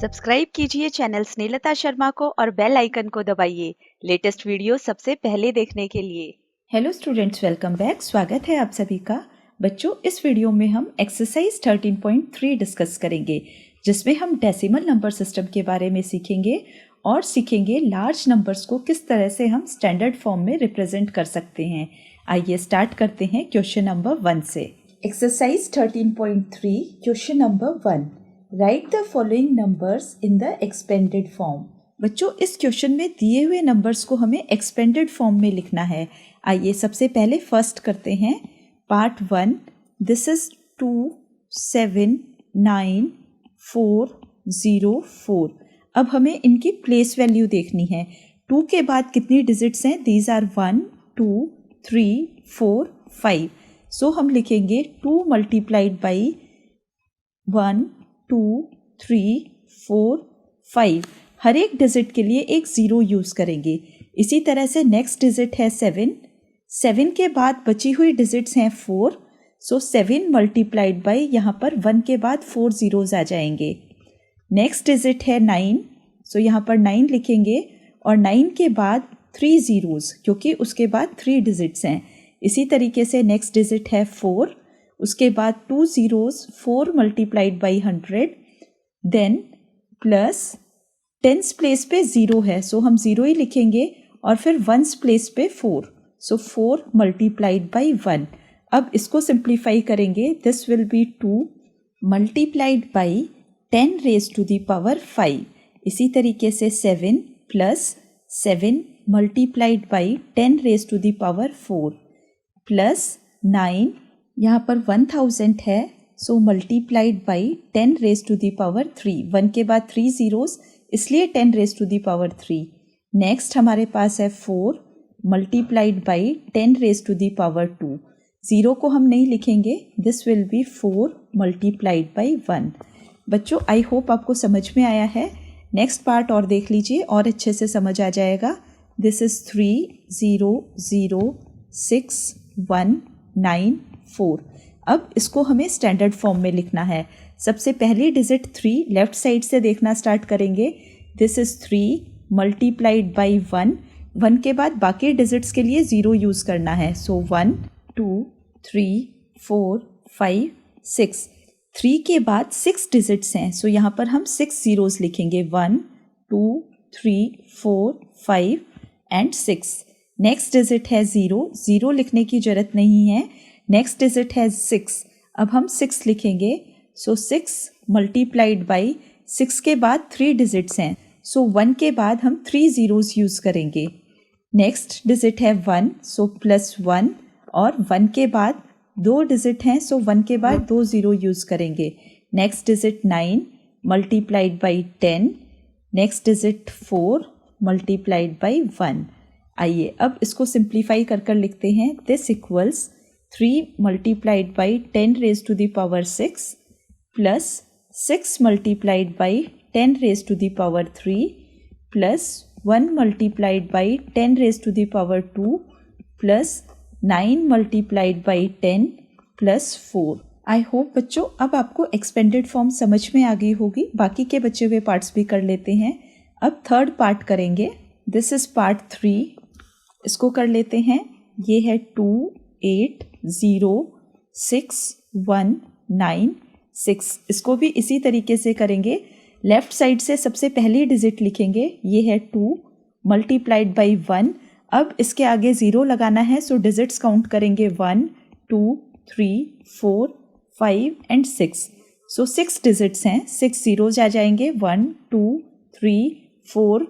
Subscribe कीजिए channel Snehlata Sharma को और बेल आइकन को दबाइए लेटेस्ट वीडियो सबसे पहले देखने के लिए। Hello students, welcome back. स्वागत है आप सभी का। बच्चों, इस वीडियो में हम एक्सरसाइज 13.3 डिस्कस करेंगे, जिसमें हम डेसिमल नंबर सिस्टम के बारे में सीखेंगे और सीखेंगे लार्ज नंबर्स को किस तरह से हम स्टैंडर्ड फॉर्म में रिप्रेजेंट कर सकते हैं। आइए स्टार्ट करते हैं क्वेश्चन नंबर 1 से। Exercise 13.3 question number 1, right the following numbers in the expanded form. बच्चों, इस क्वेश्चन में दिए हुए नंबर्स को हमें एक्सपेंडेड फॉर्म में लिखना है। आइए सबसे पहले फर्स्ट करते हैं पार्ट 1। This is 2 7 9 4 0 4। अब हमें इनकी प्लेस वैल्यू देखनी है। 2 के बाद कितनी डिजिट्स हैं? These are 1 2 3 4 5। सो हम लिखेंगे 2 मल्टीप्लाइड बाई 1 2 3 4 5। हर एक डिजिट के लिए एक 0 यूज़ करेंगे। इसी तरह से नेक्स्ट डिजिट है 7। 7 के बाद बची हुई डिजिट्स हैं 4। सो 7 मल्टीप्लाइड बाई यहाँ पर 1 के बाद 4 ज़ीरोज़ आ जाएंगे। नेक्स्ट डिजिट है 9। सो यहाँ पर 9 लिखेंगे और 9 के बाद 3 ज़ीरोज़, क्योंकि उसके बाद 3 डिजिट्स हैं। इसी तरीके से नेक्स्ट डिजिट है 4, उसके बाद 2 zeros, 4 multiplied by 100, then plus 10s place पे 0 है, सो हम 0 ही लिखेंगे और फिर 1s प्लेस पे 4, सो 4 मल्टीप्लाइड बाई 1। अब इसको सिंप्लीफाई करेंगे। This will be 2 multiplied by 10 raise to the power 5। इसी तरीके से 7 plus 7 multiplied by 10 raise to the power 4 plus 9, यहाँ पर 1000 है, so multiplied by 10 raise to the power 3। 1 के बाद 3 ज़ीरोज़, इसलिए 10 raise to the power 3। Next हमारे पास है 4 multiplied by 10 raise to the power 2। 0 को हम नहीं लिखेंगे। This will B 4 multiplied by 1। बच्चों, आई होप आपको समझ में आया है। नेक्स्ट पार्ट और देख लीजिए और अच्छे से समझ आ जाएगा। This is 3 0 0 6 1 9 4। अब इसको हमें स्टैंडर्ड फॉर्म में लिखना है। सबसे पहली डिजिट 3 लेफ्ट साइड से देखना स्टार्ट करेंगे। This is 3 multiplied by 1। 1 के बाद बाकी डिजिट्स के लिए 0 यूज़ करना है। सो 1 2 3 4 5 6। 3 के बाद 6 डिजिट्स हैं, सो यहाँ पर हम 6 ज़ीरोज़ लिखेंगे। 1 2 3 4 5 एंड 6। नेक्स्ट डिजिट है 0। 0 लिखने की ज़रूरत नहीं है। नेक्स्ट डिजिट है 6। अब हम 6 लिखेंगे। सो 6 मल्टीप्लाइड बाई 6 के बाद 3 डिजिट्स हैं, सो 1 के बाद हम 3 ज़ीरोज़ यूज़ करेंगे। नेक्स्ट डिजिट है 1, सो प्लस 1, और 1 के बाद 2 डिजिट हैं, सो 1 के बाद 2 ज़ीरो यूज़ करेंगे। Next digit 9 multiplied by 10। Next digit 4 multiplied by 1। आइए अब इसको सिंप्लीफाई कर कर लिखते हैं। This equals 3 multiplied by 10 raise to the power 6 plus 6 multiplied by 10 raise to the power 3 plus 1 multiplied by 10 raise to the power 2 plus 9 multiplied by 10 plus 4। I hope बच्चों अब आपको एक्सपेंडेड फॉर्म समझ में आ गई होगी। बाकी के बचे हुए पार्ट्स भी कर लेते हैं। अब थर्ड पार्ट करेंगे। This is part 3। इसको कर लेते हैं। ये है 2 8 0 6 1 9 6। इसको भी इसी तरीके से करेंगे। लेफ्ट साइड से सबसे पहली डिजिट लिखेंगे। ये है 2 मल्टीप्लाइड बाई 1। अब इसके आगे 0 लगाना है, सो डिजिट्स काउंट करेंगे 1 2 3 4 5 एंड 6। सो 6 डिजिट्स हैं, 6 ज़ीरोज़ आ जाएंगे। 1 2 3 4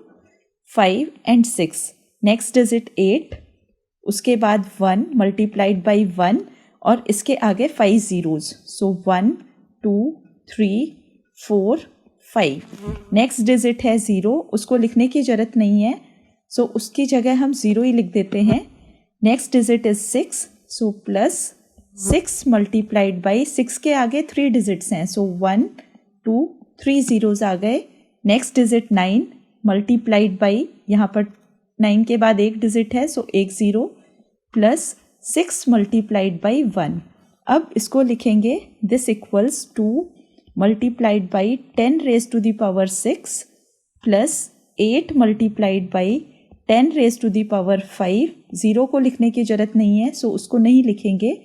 5 एंड 6। नेक्स्ट डिजिट 8, उसके बाद 1 मल्टीप्लाइड बाई 1 और इसके आगे 5 ज़ीरोज़, सो 1 2 3 4 5। नेक्स्ट डिजिट है 0, उसको लिखने की ज़रूरत नहीं है, सो उसकी जगह हम 0 ही लिख देते हैं। Next digit is 6, so plus 6 multiplied by 6 के आगे 3 डिजिट्स हैं, सो 1 2 3 ज़ीरोज़ आ गए। नेक्स्ट डिजिट 9 मल्टीप्लाइड बाई, यहाँ पर 9 के बाद एक डिजिट है, सो 1 ज़ीरो प्लस 6 मल्टीप्लाइड बाई 1। अब इसको लिखेंगे। This equals 2 multiplied by 10 raised to the power 6 plus 8 multiplied by 10 raised to the power 5. 0 को लिखने की जरूरत नहीं है, सो उसको नहीं लिखेंगे.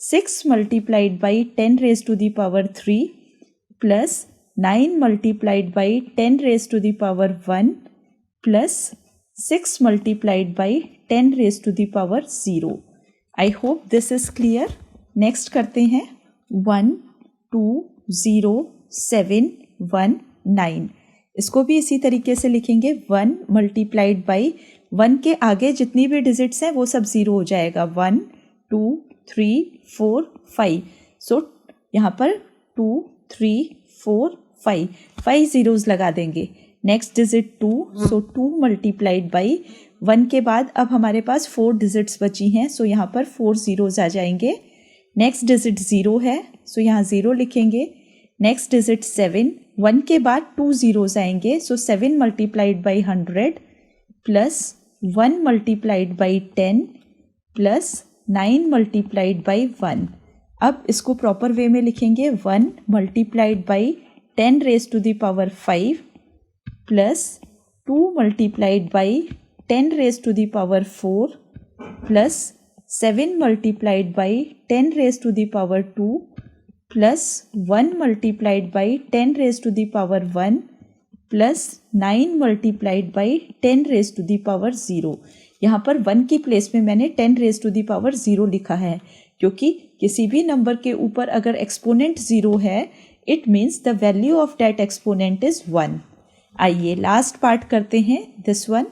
6 multiplied by 10 raised to the power 3 plus 9 multiplied by 10 raised to the power 1 plus 6 multiplied by 10 raised to the power 0. I hope this is clear. Next करते हैं 1 2 0 7 1 9. इसको भी इसी तरीके से लिखेंगे. 1 multiplied by 1 के आगे जितनी भी डिजिट्स हैं वो सब 0 हो जाएगा. 1 2 3 4 5. सो यहाँ पर 2 3 4 5 zeros लगा देंगे. Next digit 2. So 2 multiplied by 1 के बाद अब हमारे पास 4 डिजिट्स बची हैं. सो यहाँ पर 4 zeros आ जाएंगे. नेक्स्ट डिजिट 0 है, सो यहाँ 0 लिखेंगे. Next digit 7. 1 के बाद 2 zeros आएंगे. So 7 multiplied by 100 plus 1 multiplied by 10 plus 9 multiplied by 1. अब इसको प्रॉपर वे में लिखेंगे. 1 multiplied by 10 raise to the power 5 plus 2 multiplied by 10 raise to the power 4 plus 7 multiplied by 10 raise to the power 2 plus 1 multiplied by 10 raise to the power 1 plus 9 multiplied by 10 raise to the power 0. यहाँ पर 1 की place में मैंने 10 raise to the power 0 लिखा है, क्योंकि किसी भी नंबर के ऊपर अगर एक्सपोनेंट 0 है it means the value of that exponent is 1. आइए लास्ट पार्ट करते हैं. This one,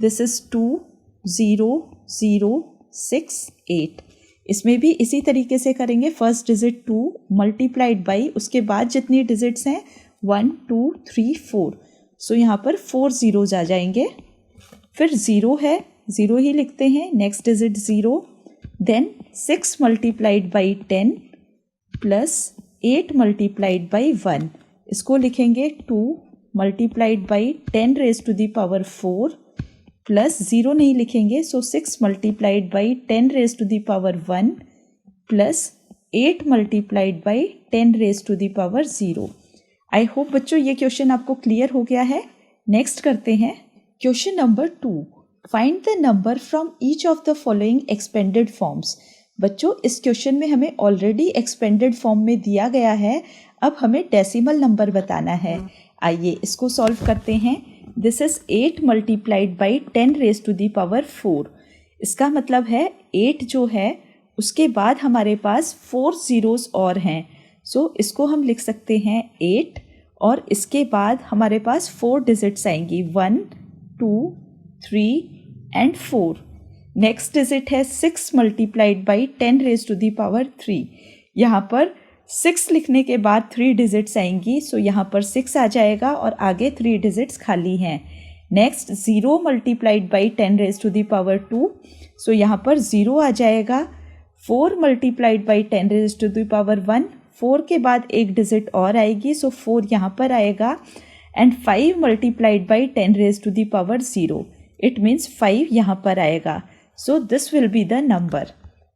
this is 2 0 0 6 8. इसमें भी इसी तरीके से करेंगे. फर्स्ट डिजिट 2 मल्टीप्लाइड बाई उसके बाद जितनी डिजिट्स हैं 1 2 3 4. सो यहाँ पर 4 zeros आ जाएंगे. फिर 0 है, 0 ही लिखते हैं. Next digit 0. Then 6 multiplied by 10 plus 8 multiplied by 1. इसको लिखेंगे 2 multiplied by 10 raise to the power 4 plus 0 नहीं लिखेंगे. So 6 multiplied by 10 raise to the power 1 plus 8 multiplied by 10 raise to the power 0. I hope बच्चों ये question आपको clear हो गया है. नेक्स्ट करते हैं question number 2. Find the number from each of the following expanded forms. बच्चों इस क्वेश्चन में हमें ऑलरेडी एक्सपेंडेड फॉर्म में दिया गया है. अब हमें डेसिमल नंबर बताना है. आइए इसको सॉल्व करते हैं. This is 8 multiplied by 10 raise to the power 4. इसका मतलब है 8 जो है उसके बाद हमारे पास 4 zeros और हैं. सो इसको हम लिख सकते हैं 8 और इसके बाद हमारे पास 4 डिजिट्स आएंगी 1 2 3 एंड 4. नेक्स्ट डिजिट है 6 multiplied by 10 raise to the power 3. यहाँ पर 6 लिखने के बाद 3 डिजिट्स आएंगी. सो यहाँ पर 6 आ जाएगा और आगे 3 डिजिट्स खाली हैं. Next 0 multiplied by 10 raise to the power 2. So यहाँ पर 0 आ जाएगा. 4 multiplied by 10 raise to the power 1. 4 के बाद एक डिजिट और आएगी. सो 4 यहाँ पर आएगा. And 5 multiplied by 10 raise to the power 0. It means 5 यहाँ पर आएगा. So this will be the number.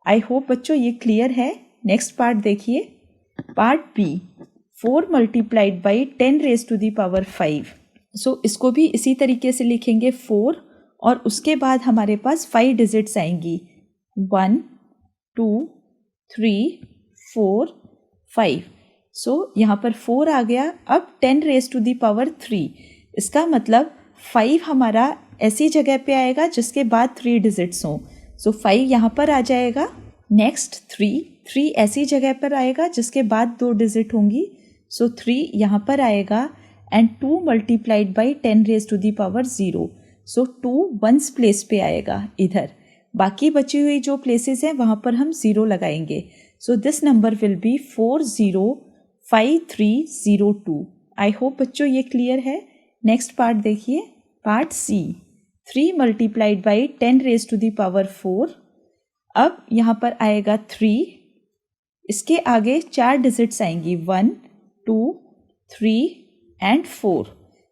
I hope बच्चों ये क्लियर है. नेक्स्ट पार्ट देखिए. Part B 4 multiplied by 10 raise to the power 5. So इसको भी इसी तरीके से लिखेंगे 4 और उसके बाद हमारे पास 5 डिजिट्स आएंगी 1 2 3 4 5. सो यहाँ पर 4 आ गया. अब 10 रेज टू द पावर 3. इसका मतलब 5 हमारा ऐसी जगह पे आएगा जिसके बाद 3 डिजिट्स हों. सो 5 यहाँ पर आ जाएगा. नेक्स्ट 3 ऐसी जगह पर आएगा जिसके बाद 2 डिजिट होंगी. सो 3 यहाँ पर आएगा. And 2 multiplied by 10 raise to the power 0. So 2 1s place पे आएगा इधर. बाकी बची हुई जो प्लेसेस हैं वहाँ पर हम 0 लगाएंगे. So this number will be 405302. I hope बच्चों ये क्लियर है. नेक्स्ट पार्ट देखिए. Part C 3 multiplied by 10 raise to the power 4. अब यहाँ पर आएगा 3. इसके आगे 4 डिजिट्स आएंगी 1 2 3 and 4.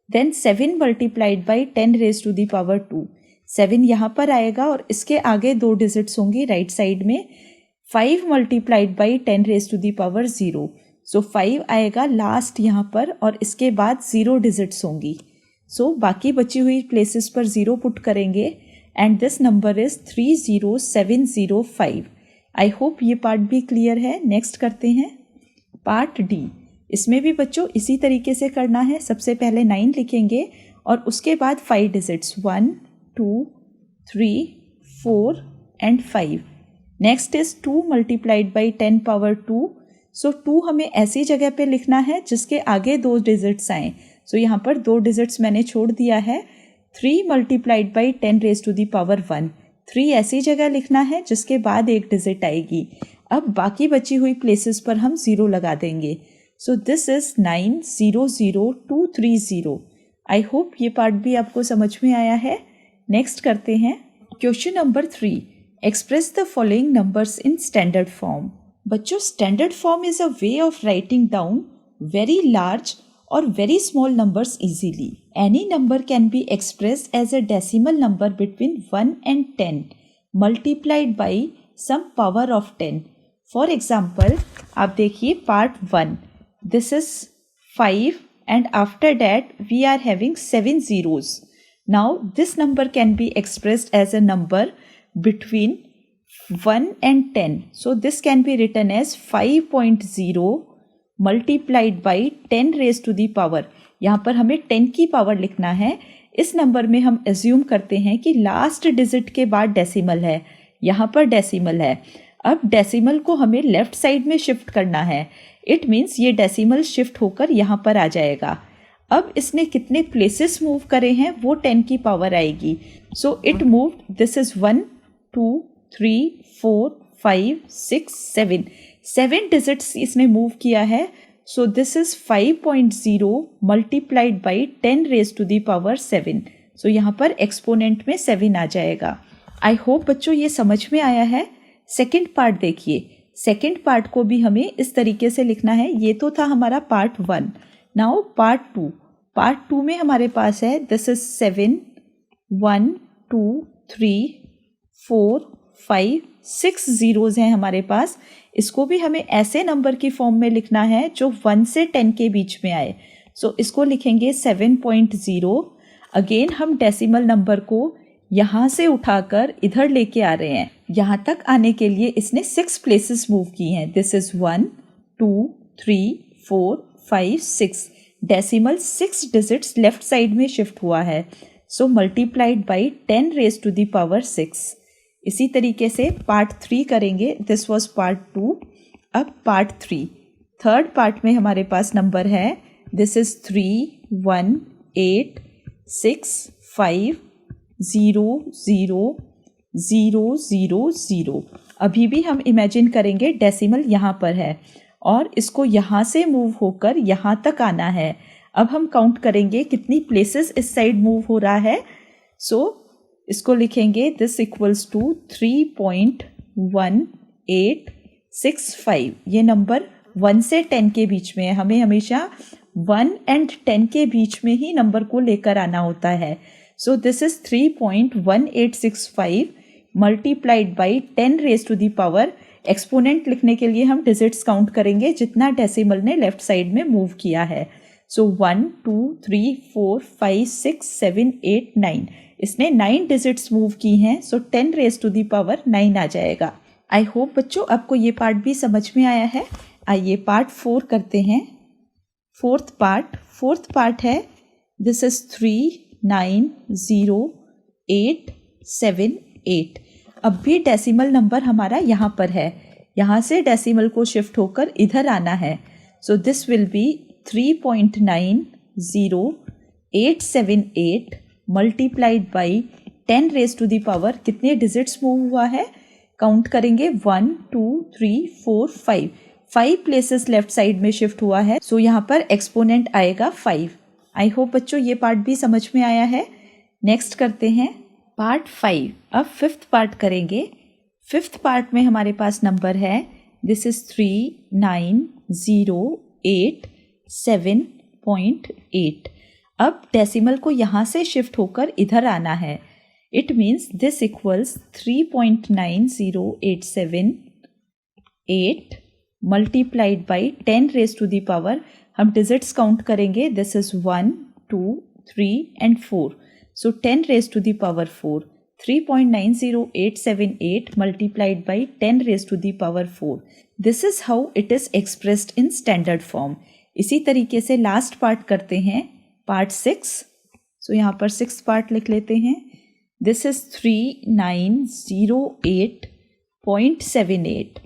Then 7 multiplied by 10 raise to the power 2. 7 यहाँ पर आएगा और इसके आगे 2 डिजिट्स होंगी राइट साइड में. 5 multiplied by 10 raise to the power 0. So 5 आएगा लास्ट यहाँ पर और इसके बाद 0 डिजिट्स होंगी। सो बाकी बची हुई प्लेसेस पर 0 पुट करेंगे and this number is 30705। I hope ये पार्ट भी क्लियर है। नेक्स्ट करते हैं पार्ट डी। इसमें भी बच्चों इसी तरीके से करना है। सबसे पहले 9 लिखेंगे और उसके बाद 5 digits 1 2 3 4 and 5। Next is 2 multiplied by 10 power 2। सो 2 हमें ऐसी जगह पे लिखना है जिसके आगे 2 डिजिट्स आए। सो यहाँ पर 2 डिजिट्स मैंने छोड़ दिया है। 3 multiplied by 10 raise to the power 1। 3 ऐसी जगह लिखना है जिसके बाद एक डिजिट आएगी। अब बाकी बची हुई प्लेसेस पर हम 0 लगा देंगे। So this is 900230। I hope ये पार्ट भी आपको समझ में आया है। नेक्स्ट करते हैं question number 3। Express the following numbers in standard form. बच्चों standard form is a way of writing down very large or very small numbers easily. Any number can be expressed as a decimal number between 1 and 10 multiplied by some power of 10. For example, आप देखिए part 1. This is 5 and after that we are having 7 zeros. Now this number can be expressed as a number between 1 and 10. So this can be written as 5.0 multiplied by 10 raise to the power. यहाँ पर हमें 10 की power लिखना है। इस number में हम assume करते हैं कि लास्ट डिजिट के बाद डेसिमल है। यहाँ पर डेसिमल है। अब डेसिमल को हमें लेफ्ट साइड में शिफ्ट करना है। इट मीन्स ये डेसिमल शिफ्ट होकर यहाँ पर आ जाएगा। अब इसने कितने प्लेसेस मूव करे हैं वो 10 की पावर आएगी। So it moved, this is 1 2 3 4 5 6 7 7 digits इसने मूव किया है। So this is 5.0 multiplied by 10 raise to the power 7। So यहाँ पर एक्सपोनेंट में 7 आ जाएगा। आई होप बच्चों ये समझ में आया है। सेकेंड पार्ट देखिए। सेकेंड पार्ट को भी हमें इस तरीके से लिखना है। ये तो था हमारा पार्ट 1। Now part 2। पार्ट 2 में हमारे पास है दिस इज 7 1 2 3 4 5 6 जीरोज हैं हमारे पास। इसको भी हमें ऐसे नंबर की फॉर्म में लिखना है जो 1 से 10 के बीच में आए। सो इसको लिखेंगे 7.0। अगेन हम डेसिमल नंबर को यहाँ से उठाकर इधर लेके आ रहे हैं। यहाँ तक आने के लिए इसने 6 प्लेसेस मूव की हैं। This is 1 2 3 4 5 6। Decimal 6 digits left side में शिफ्ट हुआ है। So multiplied by 10 raise to the power 6। इसी तरीके से पार्ट 3 करेंगे। This was part 2। अब पार्ट 3। थर्ड पार्ट में हमारे पास नंबर है दिस इज 3 1 8 6 5 0 0 0 0 0। अभी भी हम इमेजिन करेंगे डेसिमल यहाँ पर है और इसको यहाँ से मूव होकर यहाँ तक आना है। अब हम काउंट करेंगे कितनी प्लेसेस इस साइड मूव हो रहा है। सो इसको लिखेंगे दिस इक्वल्स टू 3.1865। ये नंबर 1 से 10 के बीच में है। हमें हमेशा 1 and 10 के बीच में ही नंबर को लेकर आना होता है। So this is 3.1865 multiplied by 10 raise to the power. Exponent लिखने के लिए हम डिजिट्स काउंट करेंगे जितना डेसिमल ने लेफ्ट साइड में मूव किया है। सो 1 2 3 4 5 6 7 8 9। इसने 9 डिजिट्स मूव की हैं। सो 10 रेज टू दी पावर 9 आ जाएगा। आई होप बच्चों आपको ये पार्ट भी समझ में आया है। आइए पार्ट 4 करते हैं। फोर्थ पार्ट है दिस इज 3908878। अब भी डेसिमल नंबर हमारा यहाँ पर है। यहाँ से डेसिमल को शिफ्ट होकर इधर आना है। So this will be 3.90878 multiplied by 10 raise to the power. कितने डिजिट्स मूव हुआ है काउंट करेंगे 1 2 3 4 5। 5 प्लेसेस लेफ्ट साइड में शिफ्ट हुआ है। सो यहाँ पर एक्सपोनेंट आएगा 5। आई होप बच्चों ये पार्ट भी समझ में आया है। नेक्स्ट करते हैं पार्ट 5। अब फिफ्थ पार्ट करेंगे। फिफ्थ पार्ट में हमारे पास नंबर है दिस इज 39087.8। अब डेसिमल को यहाँ से शिफ्ट होकर इधर आना है। It means this equals 3.90878 multiplied by 10 raise to the power, हम डिजिट्स काउंट करेंगे, this is 1 2 3 and 4, so 10 raise to the power 4, 3.90878 multiplied by 10 raised to the power 4. This is how it is expressed in standard form. इसी तरीके से last part करते हैं, part 6. सो यहाँ पर 6 part लिख लेते हैं. This is 3908.78.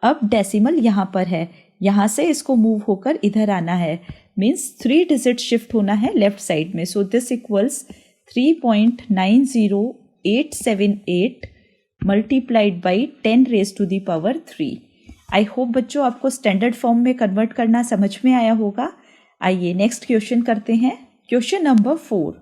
अब डेसिमल यहाँ पर है, यहाँ से इसको मूव होकर इधर आना है, मीन्स 3 डिजिट शिफ्ट होना है लेफ्ट साइड में. So this equals 3.90878 multiplied by 10 raise to the power 3. I hope बच्चों आपको स्टैंडर्ड फॉर्म में कन्वर्ट करना समझ में आया होगा. आइए नेक्स्ट क्वेश्चन करते हैं. Question number 4.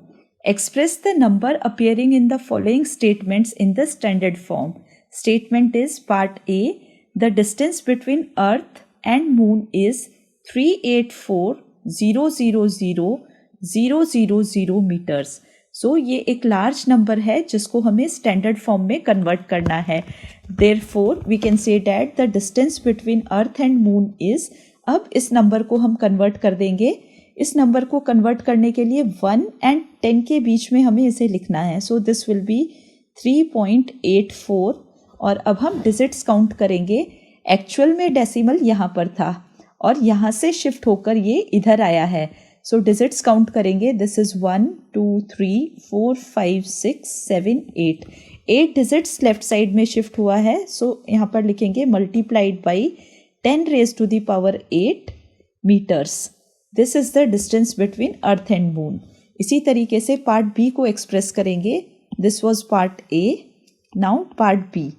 Express the number appearing in the following statements in the standard form. Statement is part A, the distance between earth and moon is 384,000,000 metres. So ये एक लार्ज नंबर है जिसको हमें standard form में convert करना है. Therefore we can say that the distance between earth and moon is. अब इस नंबर को हम कन्वर्ट कर देंगे. इस नंबर को कन्वर्ट करने के लिए 1 एंड 10 के बीच में हमें इसे लिखना है. So this will B 3.84. और अब हम डिजिट्स काउंट करेंगे. एक्चुअल में डेसिमल यहाँ पर था और यहाँ से शिफ्ट होकर ये इधर आया है. सो डिजिट्स काउंट करेंगे. This is 1 2 3 4 5 6 7 8. 8 digits left side में शिफ्ट हुआ है. सो यहाँ पर लिखेंगे multiplied by 10 raise to the power 8 metres. This is the distance between earth and moon. इसी तरीके से पार्ट बी को एक्सप्रेस करेंगे. This was part A. Now part B.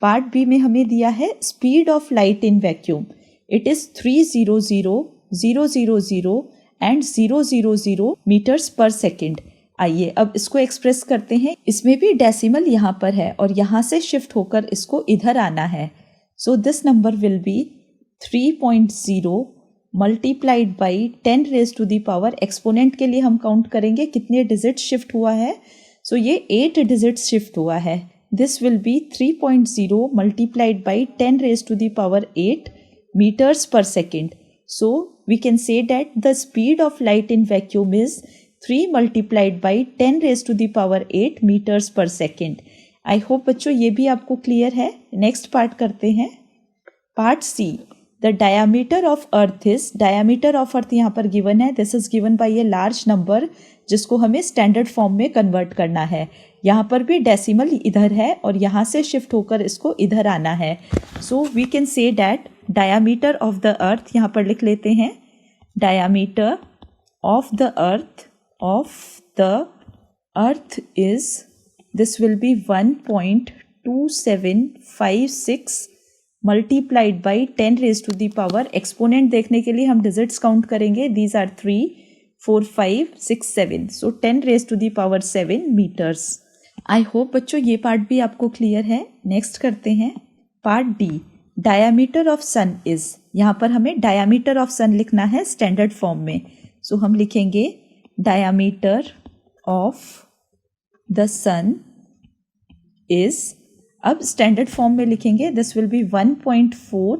Part B में हमें दिया है speed of light in vacuum. It is 300,000 and 000 metres per second. आइए अब इसको एक्सप्रेस करते हैं. इसमें भी डेसिमल यहाँ पर है और यहाँ से शिफ्ट होकर इसको इधर आना है. So this number will be 3.0 multiplied by 10 raise to the power. Exponent के लिए हम काउंट करेंगे कितने डिजिट शिफ्ट हुआ है. सो ये 8 डिजिट शिफ्ट हुआ है. This will be 3.0 multiplied by 10 raise to the power 8 meters per second. So we can say that the speed of light in vacuum is 3 multiplied by 10 raised to the power 8 meters per second. I hope बच्चों ये भी आपको clear है. Next part करते हैं. Part C. The diameter of earth is. Diameter of earth यहाँ पर given है. This is given by a large number जिसको हमें स्टैंडर्ड फॉर्म में कन्वर्ट करना है. यहाँ पर भी डेसिमल इधर है और यहाँ से शिफ्ट होकर इसको इधर आना है. So we can say that diameter of the earth, यहाँ पर लिख लेते हैं, diameter of the earth is, this will be 1.2756 multiplied by 10 raise to the power. Exponent देखने के लिए हम डिजिट्स काउंट करेंगे. These are 3 4 5 6 7. So 10 raise to the power 7 metres. I hope बच्चों ये पार्ट भी आपको क्लियर है. नेक्स्ट करते हैं part D. Diameter of sun is. यहाँ पर हमें डायामीटर ऑफ सन लिखना है स्टैंडर्ड फॉर्म में. सो हम लिखेंगे diameter of the sun is. अब स्टैंडर्ड फॉर्म में लिखेंगे. This will be 1.4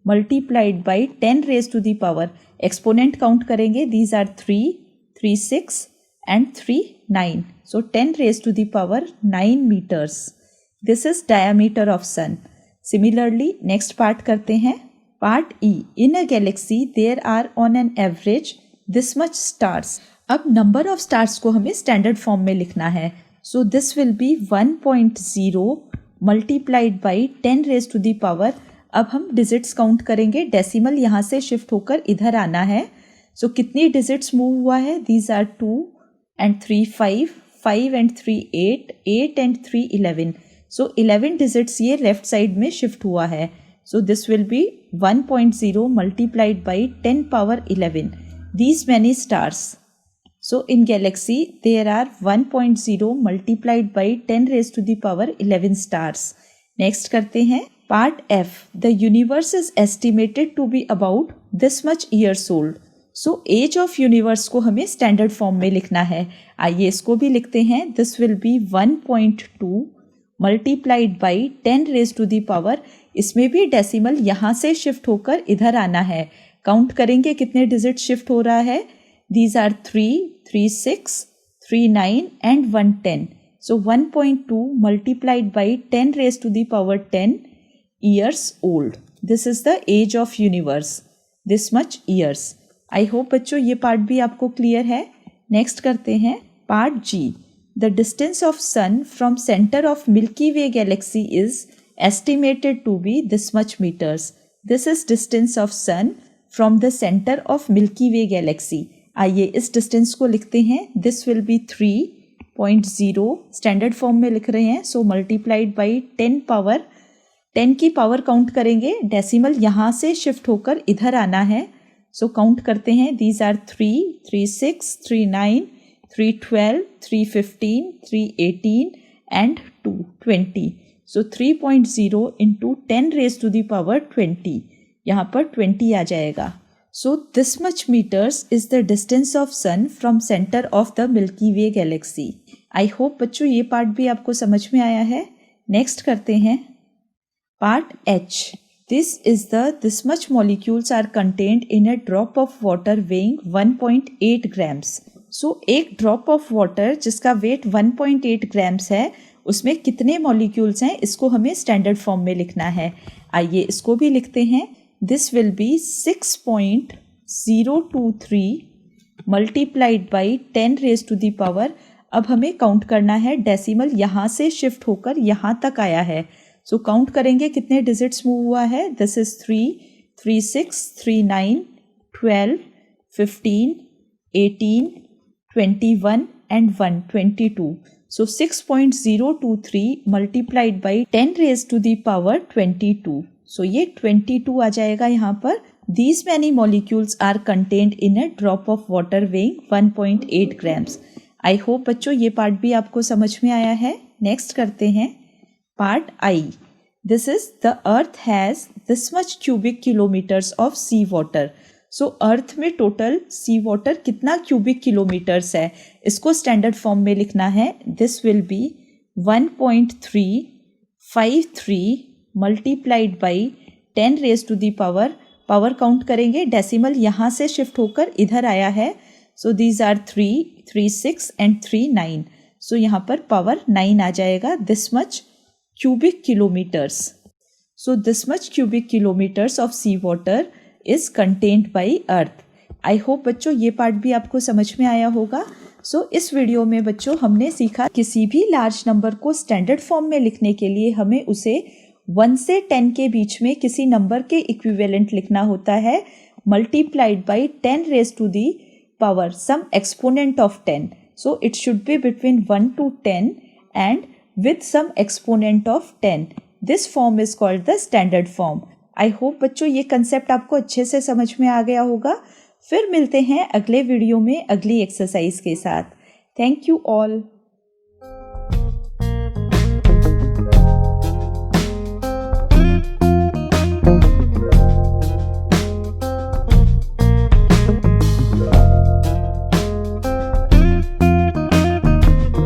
multiplied by 10 raise to the power. Exponent count करेंगे. These are 3 3 6 and 3 9. So 10 raise to the power 9 metres. This is diameter of sun. Similarly next part करते हैं. Part E. In a galaxy there are on an average this much stars. अब number of stars को हमें standard form में लिखना है. So this will be 1.0 multiplied by 10 raise to the power. अब हम डिजिट्स काउंट करेंगे. डेसिमल यहाँ से शिफ्ट होकर इधर आना है. सो कितनी डिजिट्स मूव हुआ है. These are 2 and 3 5, 5 and 3 8, 8 and 3 11. So 11 digits ये लेफ्ट साइड में शिफ्ट हुआ है. So this will be 1.0 multiplied by 10 power 11. These many stars. So in galaxy there are 1.0 multiplied by 10 raise to the power 11 stars. Next करते हैं part F. The universe is estimated to be about this much years old. So age of universe को हमें standard form में लिखना है. आइए इसको भी लिखते हैं. This will be 1.2 multiplied by 10 raise to the power, इसमें भी डेसिमल यहाँ से शिफ्ट होकर इधर आना है। काउंट करेंगे कितने डिजिट शिफ्ट हो रहा है। These are 3, 3, 6, 3, 9 and 1, 10. So 1.2 multiplied by 10 raised to the power 10 years old. This is the age of universe. This much years. I hope बच्चों ये पार्ट भी आपको क्लियर है। नेक्स्ट करते हैं part G. The distance of sun from center of Milky Way galaxy is estimated to be this much meters. This is distance of sun from the center of Milky Way galaxy. आइए इस distance को लिखते हैं। This will be 3.0 standard form में लिख रहे हैं। सो multiplied by 10 power, 10 की पावर काउंट करेंगे, डेसिमल यहाँ से शिफ्ट होकर इधर आना है। सो काउंट करते हैं। These are 3, 3, 6, 3, 9, 3, 12, 3, 15, 3, 18 and 2, 20. So 3.0 into 10 raise to the power 20, यहाँ पर 20 आ जाएगा। So this much meters is the distance of sun from center of the Milky Way galaxy. I hope बच्चों ये पार्ट भी आपको समझ में आया है। नेक्स्ट करते हैं part H. This much molecules are contained in a drop of water weighing 1.8 grams. So एक drop of water जिसका weight 1.8 grams है, उसमें कितने molecules हैं, इसको हमें स्टैंडर्ड फॉर्म में लिखना है। आइए इसको भी लिखते हैं। This will be 6.023 multiplied by 10 raised to the power. अब हमें काउंट करना है, डेसिमल यहाँ से शिफ्ट होकर यहाँ तक आया है। सो काउंट करेंगे कितने डिजिट्स मूव हुआ है। This is 3, 3, 6, 3, 9, 12, 15, 18, 21 and 1, 22. So 6.023 multiplied by 10 raised to the power 22. सो ये 22 आ जाएगा यहाँ पर। These many molecules are contained in a drop of water weighing 1.8 grams. I hope बच्चों ये पार्ट भी आपको समझ में आया है। नेक्स्ट करते हैं part I. This is the earth has this much cubic kilometers of sea water. So earth में टोटल सी वाटर कितना क्यूबिक किलोमीटर्स है, इसको स्टैंडर्ड फॉर्म में लिखना है। This will be 1.353 multiplied by 10 raise to the power count करेंगे, decimal यहाँ से शिफ्ट होकर इधर आया है। So these are 3, 3, 6 and 3, 9. So यहाँ पर पावर 9 आ जाएगा। This much cubic kilometres. So this much cubic kilometres of sea water is contained by earth. I hope बच्चों ये पार्ट भी आपको समझ में आया होगा। सो इस वीडियो में बच्चों हमने सीखा किसी भी लार्ज नंबर को स्टैंडर्ड फॉर्म में लिखने के लिए हमें उसे 1 से 10 के बीच में किसी नंबर के इक्विवेलेंट लिखना होता है, multiplied by 10 raise to the power some exponent of 10. So it should be between 1 to 10 and with some exponent of 10. This form is called the standard form. I hope बच्चों ये concept आपको अच्छे से समझ में आ गया होगा। फिर मिलते हैं अगले वीडियो में अगली एक्सरसाइज के साथ। Thank you all.